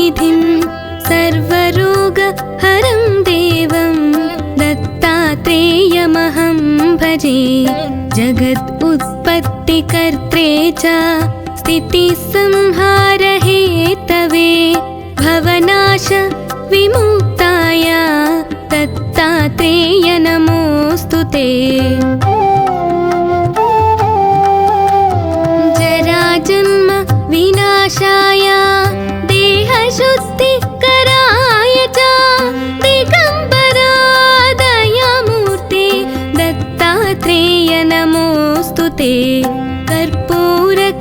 निधिं सर्वरोगहरं देवं दत्तात्रेयमहं भजे। जगत् उत्पत्तिकर्त्रे च स्थितिसंहारहेतवे भवनाश विमुक्ताय दत्तात्रेय नमोऽस्तु ते। जराजन्म विनाशाय देहशुद्धिकराय च दिगम्बरा दयामूर्ते दत्तात्रेय नमोऽस्तु ते। कर्पूरकान्तिदेहाय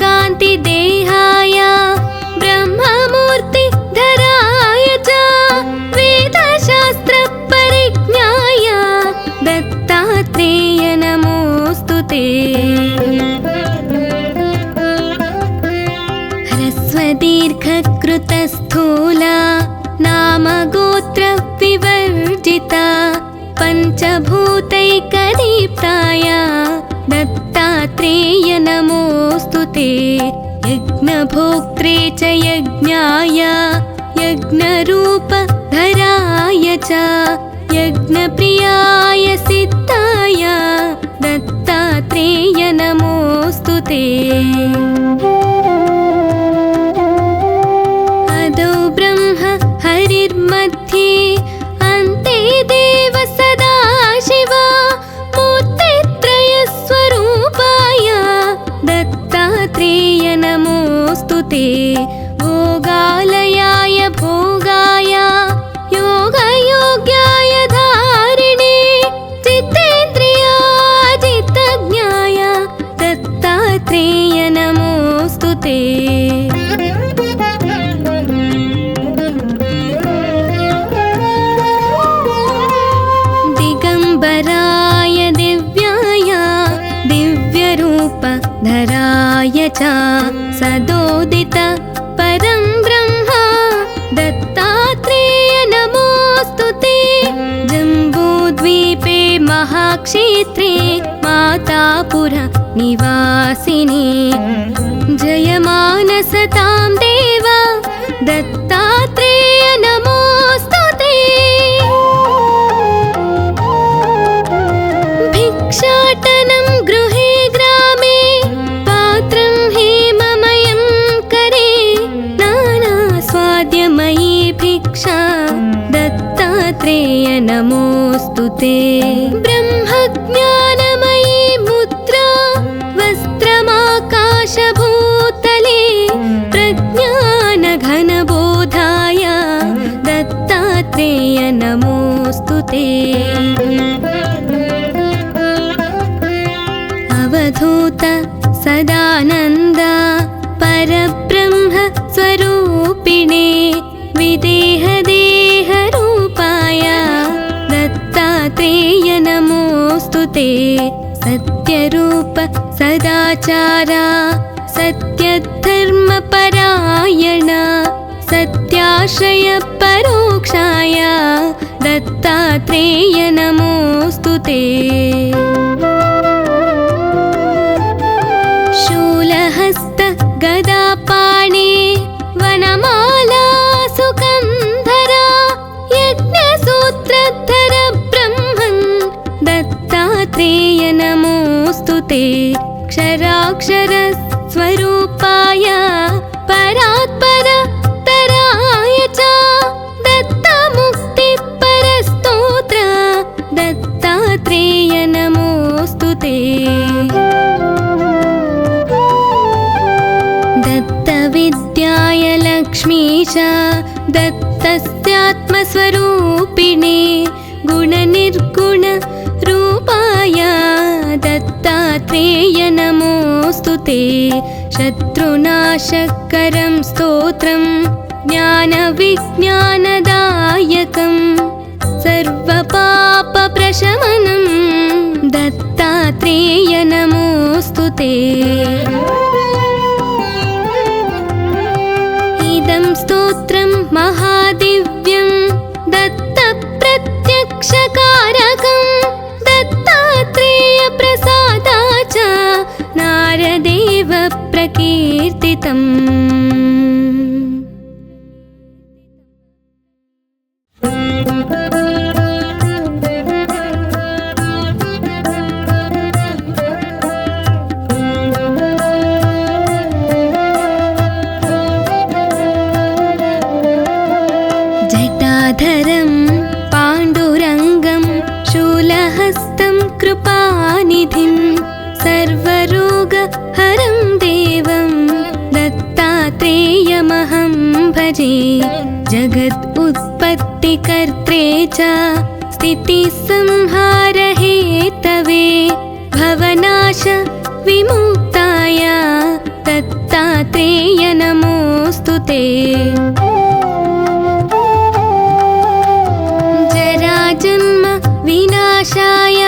ब्रह्ममूर्तिधराय च वेदशास्त्रपरिज्ञाय दत्तात्रेय नमोऽस्तु ते। ह्रस्वदीर्घकृतस्थूला नामगोत्रविवर्जिता पञ्चभूतैकदीप्ताय दत्तात्रेय नमोऽस्तु ते। यज्ञभोक्त्रे च यज्ञाय यज्ञरूपधराय च यज्ञप्रियाय सिद्धाय दत्तात्रेय नमोऽस्तु ते। अदौ ब्रह्म हरिर्मध्ये अन्ते देव सदाशिव मूर्तित्रयस्वरूपाय दत्तात्रेय नमोऽस्तु ते। भोगालयाय भोगाय योगयोग्याय धारिणे चित्तेन्द्रियाजितज्ञाय दत्तात्रेय नमोऽस्तु ते। दिगम्बराय दिव्याय दिव्यरूपधराय च सदोदित परं ब्रह्म दत्तात्रेय नमोऽस्तु ते। जम्बूद्वीपे महाक्षेत्रे मातापुर निवासिने जयमानसतां देव दत्तात्रेय नमोऽस्तु ते। भिक्षाटनं गृहे ग्रामे पात्रं हेममयं करे नानास्वाद्यमयी भिक्षा दत्तात्रेय नमोऽस्तु ते। ब्रह्मज्ञानमयी मुद्रा वस्त्रमाकाशभूतले प्रज्ञानघनबोधाय दत्तात्रेय नमोऽस्तु ते। अवधूत सदानन्द परब्रह्म स्वरूपिणे विदेहदेहरूपाय दत्तात्रेय नमोऽस्तु ते। सत्यरूप सदाचार सत्यधर्मपरायण सत्याश्रय परोक्षाय दत्तात्रेय नमोऽस्तु ते। शूलहस्त गदापाणे वनमाला सुकन्धरा यज्ञसूत्रधर ब्रह्मन् दत्तात्रेय नमोऽस्तु ते। क्षराक्षर स्वरूपाय परात्परतराय च दत्तमुक्तिपरस्तोत्र दत्तात्रेय नमोऽस्तु ते। दत्तविद्याय लक्ष्मीश दत्तस्यात्मस्वरूपिणे गुणनिर्गुण रूपाय दत्तात्रेय नमोऽस्तु ते। शत्रुनाशकरं स्तोत्रं ज्ञानविज्ञानदायकं सर्वपापप्रशमनं दत्तात्रेय नमोऽस्तु ते। इदं स्तोत्रं महादिव्यं दत्तप्रत्यक्षकारकं दत्तात्रेयप्रसादाच्च नारदेव प्रकीर्तितम्। वरं पाण्डुरङ्गं शूलहस्तं कृपानिधिं सर्वरोगहरं देवं दत्तात्रेयमहं भजे। जगत् उत्पत्तिकर्त्रे च स्थितिसंहारहेतवे भवनाश विमुक्ताय दत्तात्रेय नमोऽस्तु ते। जराजन्म विनाशाय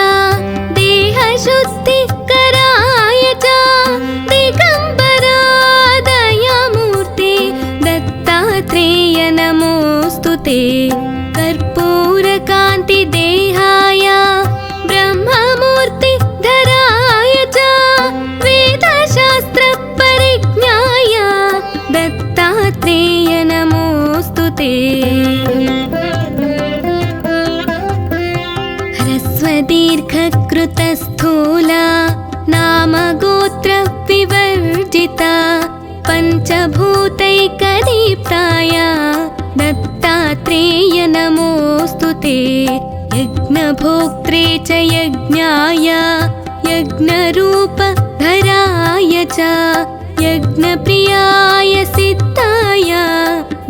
देहशुद्धिकराय च दिगम्बरा दयामूर्ते दत्तात्रेय नमोऽस्तु ते। कर्पूरकान्तिदेहाय ब्रह्ममूर्ति धराय च वेदशास्त्रपरिज्ञाय दत्तात्रेय नमोऽस्तु ते। ह्रस्वदीर्घकृतस्थूला नामगोत्रविवर्जिता पञ्चभूतैकदीप्ताय दत्तात्रेय नमोऽस्तु ते। यज्ञभोक्त्रे च यज्ञाय यज्ञरूपधराय च यज्ञप्रियाय सिद्धाय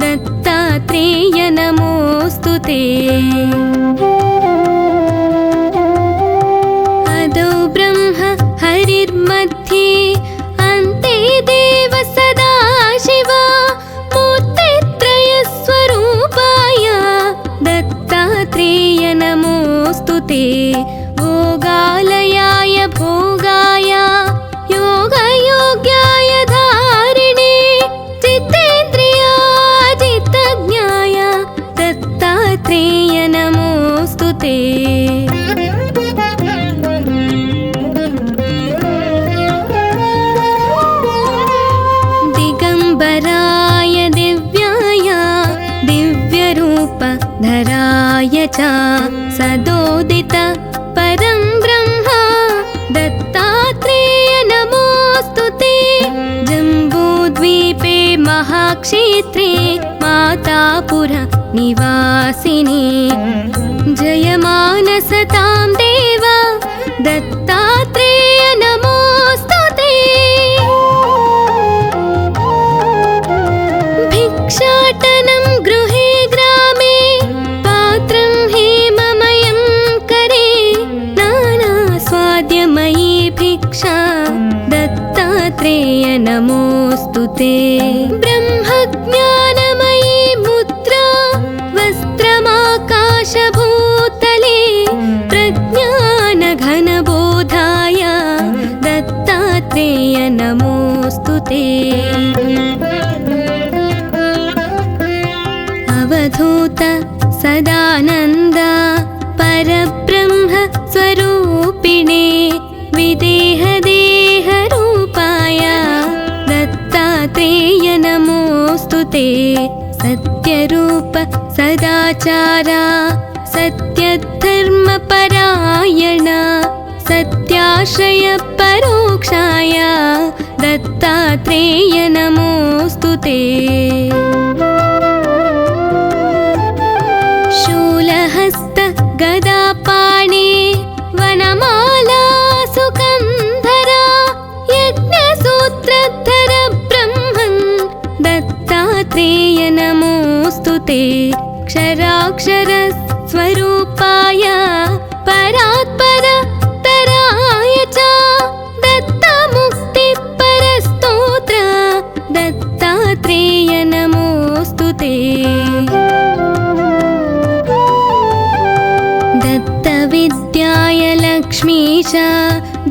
दत्तात्रेय नमोऽस्तु ते। अदौ ब्रह्म हरिर्मध्ये अन्ते देव सदाशिव मूर्तित्रयस्वरूपाय दत्तात्रेय नमोऽस्तु ते। भोगालयाय भोगाय योगयोग्याय धारिणे चित्तेन्द्रियाजितज्ञाय दत्तात्रेय नमोऽस्तु ते। दिगम्बराय दिव्याय दिव्यरूपधराय च सदोदित परं ब्रह्म दत्तात्रेय नमोऽस्तु ते। जम्बूद्वीपे महाक्षेत्रे मातापुर निवासिनी जयमानसतां देव दत्तात्रेय नमोऽस्तु ते। भिक्षाटनं गृहे ग्रामे पात्रं हेममयं करे नानास्वाद्यमयी भिक्षा दत्तात्रेय नमोऽस्तु ते। ब्रह्मज्ञानमयी मुद्रा वस्त्रमाकाशभूतले प्रज्ञानघनबोधाय दत्तात्रेय नमोऽस्तु ते। अवधूत सदानन्द परब्रह्म स्वरूपिणे विदेहदेहरूपाय दत्तात्रेय नमोऽस्तु ते। सत्यरूप सदाचारा सत्यधर्मपरायण सत्याश्रय परोक्षाय दत्तात्रेय नमोऽस्तु ते। शूलहस्त गदापाणे वनमाला सुगन्धरा यज्ञसूत्रधर ब्रह्मन् दत्तात्रेय नमोऽस्तु ते। क्षराक्षर स्वरूपाय परात्पर तराय च दत्तमुक्तिपरस्तोत्र दत्तात्रेय नमोऽस्तु ते। दत्तविद्याय लक्ष्मीश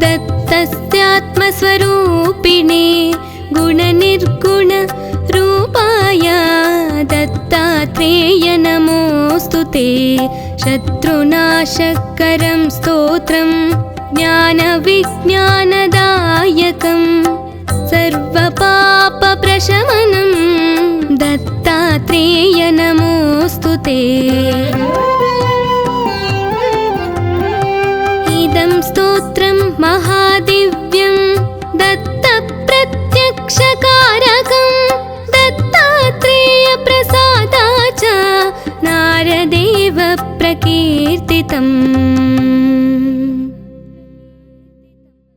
दत्तस्यात्मस्वरूपिणे गुणनिर्गुण रूपाय दत्तात्रेय नमोऽस्तु ते। शत्रुनाशकरं स्तोत्रं ज्ञानविज्ञानदायकं सर्वपापप्रशमनं दत्तात्रेय नमोऽस्तु ते। इदं स्तोत्रं महादिव्यं दत्तप्रत्यक्षकारकं दत्तात्रेयप्रसादाच नारदे स्तोत्रम्